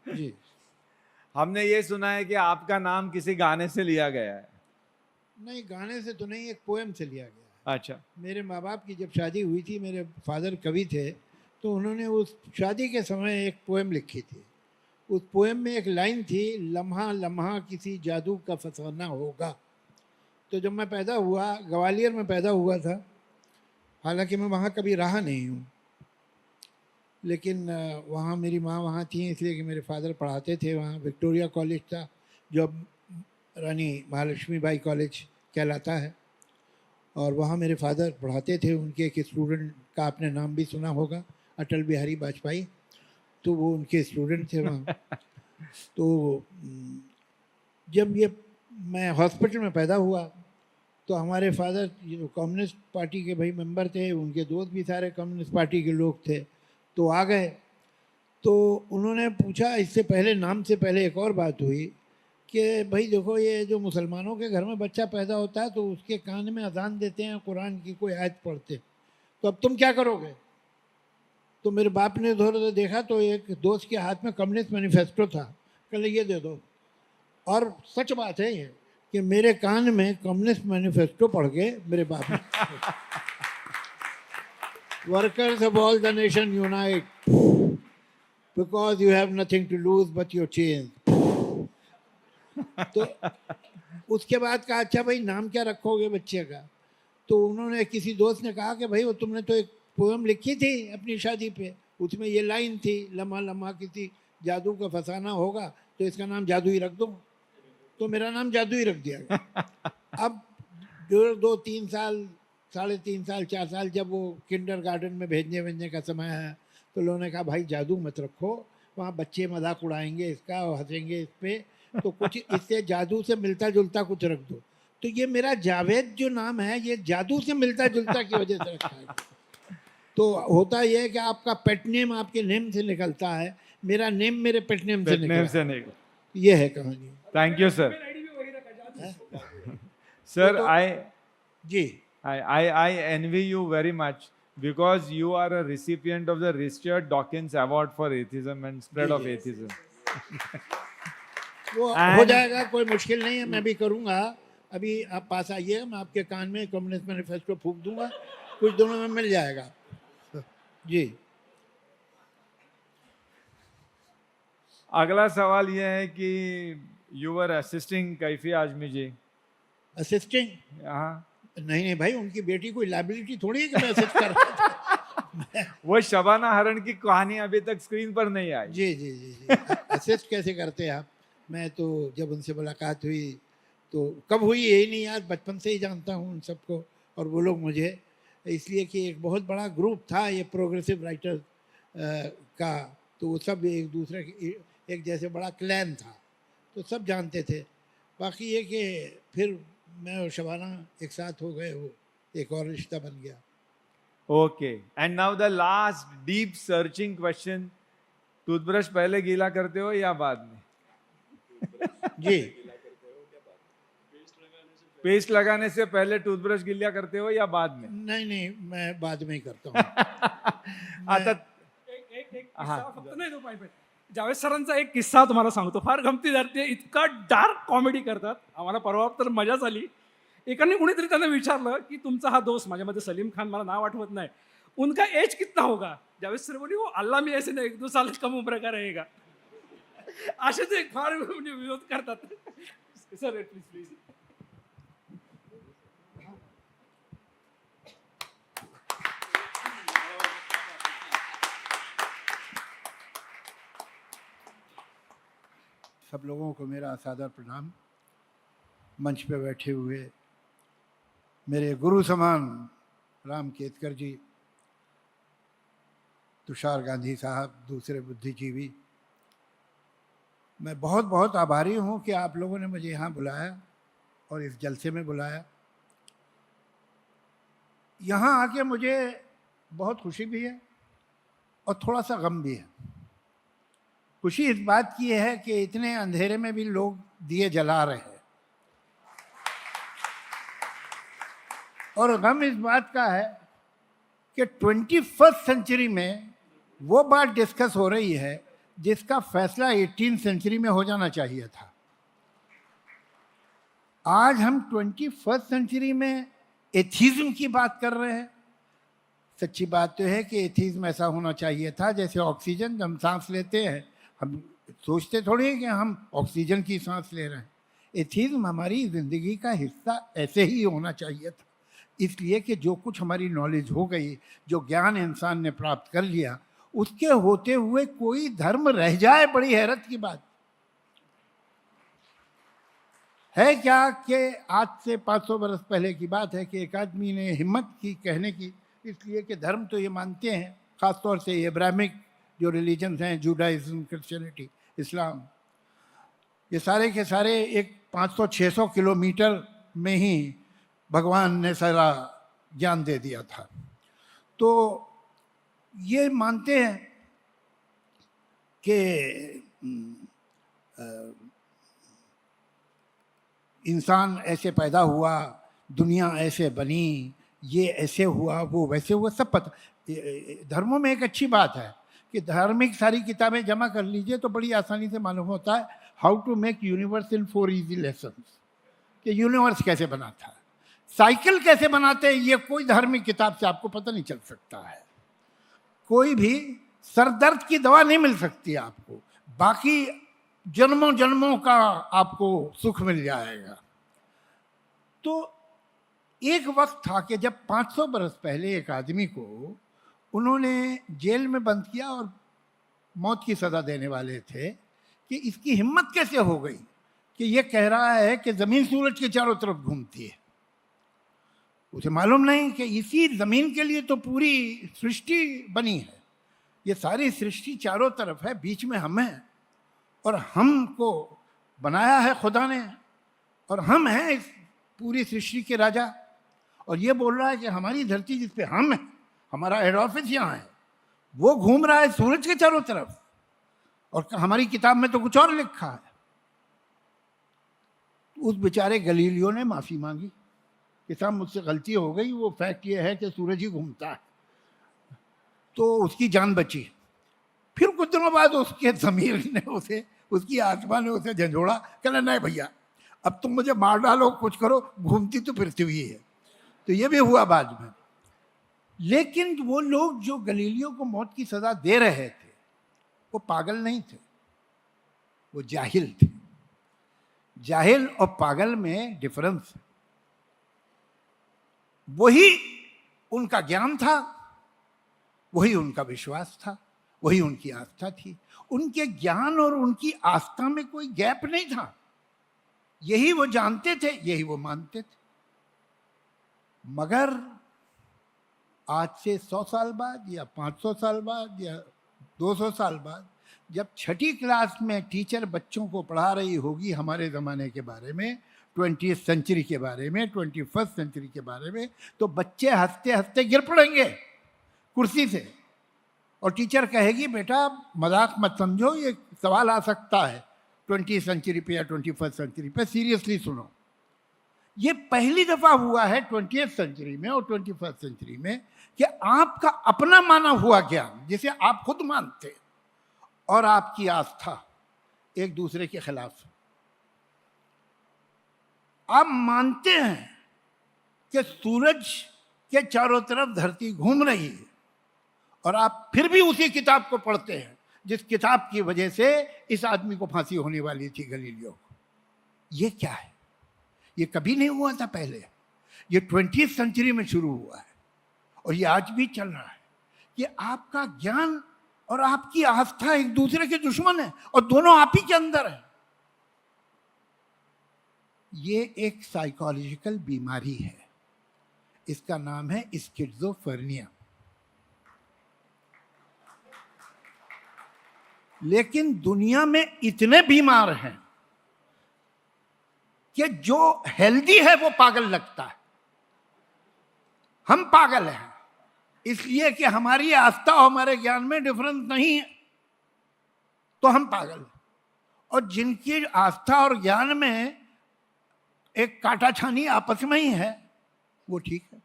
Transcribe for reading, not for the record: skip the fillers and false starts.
जी। हमने ये सुना है कि आपका नाम किसी गाने से लिया गया है। नहीं, गाने से तो नहीं, एक पोएम से लिया गया है। अच्छा। मेरे माँ बाप की जब शादी हुई थी, मेरे फादर कवि थे, तो उन्होंने उस शादी के समय एक पोएम लिखी थी। उस पोएम में एक लाइन थी, लम्हा लम्हा किसी जादू का फसाना होगा। तो जब मैं पैदा हुआ, ग्वालियर में पैदा हुआ था, हालांकि मैं वहाँ कभी रहा नहीं हूँ, लेकिन वहाँ मेरी माँ वहाँ थी, इसलिए कि मेरे फादर पढ़ाते थे वहाँ। विक्टोरिया कॉलेज था, जो अब रानी महालक्ष्मी बाई कॉलेज कहलाता है, और वहाँ मेरे फादर पढ़ाते थे। उनके एक स्टूडेंट का आपने नाम भी सुना होगा, अटल बिहारी वाजपेयी, तो वो उनके स्टूडेंट थे वहाँ। तो जब ये मैं हॉस्पिटल में पैदा हुआ, तो हमारे फादर जो कम्युनिस्ट पार्टी के भाई मेंबर थे, उनके दोस्त भी सारे कम्युनिस्ट पार्टी के लोग थे, तो आ गए। तो उन्होंने पूछा, इससे पहले नाम से पहले एक और बात हुई कि भाई देखो, ये जो मुसलमानों के घर में बच्चा पैदा होता है तो उसके कान में अजान देते हैं, कुरान की कोई आयत पढ़ते, तो अब तुम क्या करोगे? तो मेरे बाप ने उधर उधर देखा, तो एक दोस्त के हाथ में कम्युनिस्ट मैनिफेस्टो था, कहले ये दे दो। और सच बात है ये कि मेरे कान में कम्युनिस्ट मैनिफेस्टो पढ़ के मेरे बाप ने, workers of all the nation unite because you have nothing to lose but your change. तो उसके बाद कहा, अच्छा भाई नाम क्या रखोगे बच्चे का? तो उन्होंने, किसी दोस्त ने कहा कि भाई वो तुमने तो एक पोएम लिखी थी अपनी शादी पे, उसमें ये लाइन थी, लम्हा लम्हा किसी जादू का फसाना होगा, तो इसका नाम जादू ही रख दो। तो मेरा नाम जादू ही रख दिया गया। अब 2 3 साल, 3.5 साल, 4 साल, जब वो किंडरगार्टन में भेजने भेजने का समय है, तो लोगों ने कहा भाई जादू मत रखो, वहाँ बच्चे मजाक उड़ाएंगे इसका और हंसेंगे इस पे, तो कुछ इससे जादू से मिलता जुलता कुछ रख दो। तो ये मेरा जावेद जो नाम है, ये जादू से मिलता जुलता की वजह से रखा है। तो होता यह है कि आपका पेट नेम आपके नेम से निकलता है, मेरा नेम मेरे पेट नेम से पेट नेम निकला, से नहीं। ये है कहानी। Thank you sir. है? सर तो आई जी, I envy you very much because you are a recipient of the Richard Dawkins Award for Atheism and Spread ji, of ji, Atheism. वो हो And जाएगा, कोई मुश्किल नहीं है, मैं भी करूँगा। अभी आप पास आइए, मैं आपके कान में कम्युनिस्ट मैनिफेस्टो फूंक दूंगा, कुछ दिनों में मिल जाएगा। जी। अगला सवाल यह है कि you were assisting Kaifi Azmi ji assisting? यहाँ। नहीं नहीं भाई, उनकी बेटी कोई लाइबिलिटी थोड़ी है कि मैं असिस्ट कर रहा था। वो शबाना हरण की कहानी अभी तक स्क्रीन पर नहीं आई। जी जी जी जी, असिस्ट कैसे करते हैं आप? मैं तो जब उनसे मुलाकात हुई, तो कब हुई यही नहीं याद, बचपन से ही जानता हूँ उन सबको, और वो लोग मुझे, इसलिए कि एक बहुत बड़ा ग्रुप था ये प्रोग्रेसिव राइटर का, तो वो सब एक दूसरे के, एक जैसे बड़ा क्लैन था, तो सब जानते थे। बाकी ये कि फिर मैं और शबाना एक साथ हो गए, वो एक और रिश्ता बन गया। Okay, and now the last deep searching question, toothbrush पहले गीला करते हो या बाद में? जी, पेस्ट लगाने से पहले टूथब्रश गीला करते हो या बाद में? नहीं नहीं, मैं बाद में ही करता हूँ। आता एक किस्सा फक्त नाही तो पाहिजे. जावेद सरांचा एक किस्सा तुम्हाला सांगतो, फार गमतीदार. ते इतका डार्क कॉमेडी करतात, आम्हाला परवा तर मजाच आली. एकाने कुणीतरी त्यांना विचारलं की तुमचा हा दोस्त, माझ्यामध्ये सलीम खान, मला नाव आठवत नाही, उनका एज कितना होगा? जावेद सर बोली, वो अल्लाह मी ऐसे ना 1-2 साल कम उम्र का रहेगा. असे ते फार म्हणजे विरोध करतात. Sir please please. सब लोगों को मेरा सादर प्रणाम। मंच पे बैठे हुए मेरे गुरु समान राम केतकर जी, तुषार गांधी साहब, दूसरे बुद्धिजीवी, मैं बहुत बहुत आभारी हूँ कि आप लोगों ने मुझे यहाँ बुलाया और इस जलसे में बुलाया। यहाँ आके मुझे बहुत खुशी भी है और थोड़ा सा गम भी है। खुशी इस बात की है कि इतने अंधेरे में भी लोग दिए जला रहे हैं, और गम इस बात का है कि 21st सेंचुरी में वो बात डिस्कस हो रही है जिसका फैसला 18वीं सेंचुरी में हो जाना चाहिए था। आज हम 21वीं सेंचुरी में एथिज्म की बात कर रहे हैं। सच्ची बात तो है कि एथिज्म ऐसा होना चाहिए था जैसे ऑक्सीजन, जब हम सांस लेते हैं हम सोचते थोड़ी हैं कि हम ऑक्सीजन की सांस ले रहे हैं। एथिज्म हमारी ज़िंदगी का हिस्सा ऐसे ही होना चाहिए था, इसलिए कि जो कुछ हमारी नॉलेज हो गई, जो ज्ञान इंसान ने प्राप्त कर लिया, उसके होते हुए कोई धर्म रह जाए, बड़ी हैरत की बात है। क्या कि आज से 500 बरस पहले की बात है कि एक आदमी ने हिम्मत की कहने की, इसलिए कि धर्म तो ये मानते हैं, ख़ासतौर से ये अब्राहमिक जो रिलीजन्स हैं, जुडाइज्म, क्रिश्चियनिटी, इस्लाम, ये सारे के सारे एक 500-600 किलोमीटर में ही भगवान ने सारा ज्ञान दे दिया था। तो ये मानते हैं कि इंसान ऐसे पैदा हुआ, दुनिया ऐसे बनी, ये ऐसे हुआ, वो वैसे हुआ, सब पता। धर्मों में एक अच्छी बात है कि धार्मिक सारी किताबें जमा कर लीजिए तो बड़ी आसानी से मालूम होता है how to make universe in 4 easy lessons, कि यूनिवर्स कैसे बना था, साइकिल कैसे बनाते हैं, ये कोई धार्मिक किताब से आपको पता नहीं चल सकता है। कोई भी सरदर्द की दवा नहीं मिल सकती आपको, बाकी जन्मों जन्मों का आपको सुख मिल जाएगा। तो एक वक्त था कि जब 500 बरस पहले एक आदमी को उन्होंने जेल में बंद किया और मौत की सज़ा देने वाले थे कि इसकी हिम्मत कैसे हो गई कि ये कह रहा है कि ज़मीन सूरज के चारों तरफ घूमती है। उसे मालूम नहीं कि इसी ज़मीन के लिए तो पूरी सृष्टि बनी है, ये सारी सृष्टि चारों तरफ है, बीच में हम हैं और हमको बनाया है खुदा ने और हम हैं इस पूरी सृष्टि के राजा। और ये बोल रहा है कि हमारी धरती जिस पे हम हैं, हमारा हेड ऑफिस यहाँ है, वो घूम रहा है सूरज के चारों तरफ, और हमारी किताब में तो कुछ और लिखा है। उस बेचारे गलीलियो ने माफ़ी मांगी कि साहब मुझसे गलती हो गई, वो फैक्ट ये है कि सूरज ही घूमता है, तो उसकी जान बची। फिर कुछ दिनों बाद उसके ज़मीर ने उसे, उसकी आत्मा ने उसे झंझोड़ा, कहना नहीं भैया अब तुम मुझे मार डालो, कुछ करो, घूमती तो फिरती हुई है। तो ये भी हुआ बाद में। लेकिन वो लोग जो गलीलियो को मौत की सज़ा दे रहे थे वो पागल नहीं थे, वो जाहिल थे। जाहिल और पागल में डिफरेंस है। वही उनका ज्ञान था, वही उनका विश्वास था, वही उनकी आस्था थी। उनके ज्ञान और उनकी आस्था में कोई गैप नहीं था, यही वो जानते थे, यही वो मानते थे। मगर आज से 100 साल बाद या 500 साल बाद या 200 साल बाद जब 6ठी क्लास में टीचर बच्चों को पढ़ा रही होगी हमारे ज़माने के बारे में, 20वीं सेंचुरी के बारे में, 21st सेंचुरी के बारे में, तो बच्चे हंसते हंसते गिर पड़ेंगे कुर्सी से और टीचर कहेगी बेटा मजाक मत समझो, ये सवाल आ सकता है 20वीं सेंचुरी पे या 21st सेंचुरी पे, सीरियसली सुनो। ये पहली दफ़ा हुआ है 20th सेंचुरी में और 21st सेंचुरी में कि आपका अपना माना हुआ ज्ञान, जिसे आप खुद मानते, और आपकी आस्था एक दूसरे के खिलाफ। आप मानते हैं कि सूरज के चारों तरफ धरती घूम रही है और आप फिर भी उसी किताब को पढ़ते हैं जिस किताब की वजह से इस आदमी को फांसी होने वाली थी, गलीलियो को। ये क्या है? ये कभी नहीं हुआ था पहले, ये 20th सेंचुरी में शुरू हुआ है और ये आज भी चल रहा है कि आपका ज्ञान और आपकी आस्था एक दूसरे के दुश्मन है और दोनों आप ही के अंदर है। ये एक साइकोलॉजिकल बीमारी है, इसका नाम है स्किज़ोफ्रेनिया। लेकिन दुनिया में इतने बीमार हैं कि जो हेल्दी है वो पागल लगता है। हम पागल हैं इसलिए कि हमारी आस्था और हमारे ज्ञान में डिफरेंस नहीं है, तो हम पागल हैं। और जिनकी आस्था और ज्ञान में एक काटा छानी आपस में ही है वो ठीक है।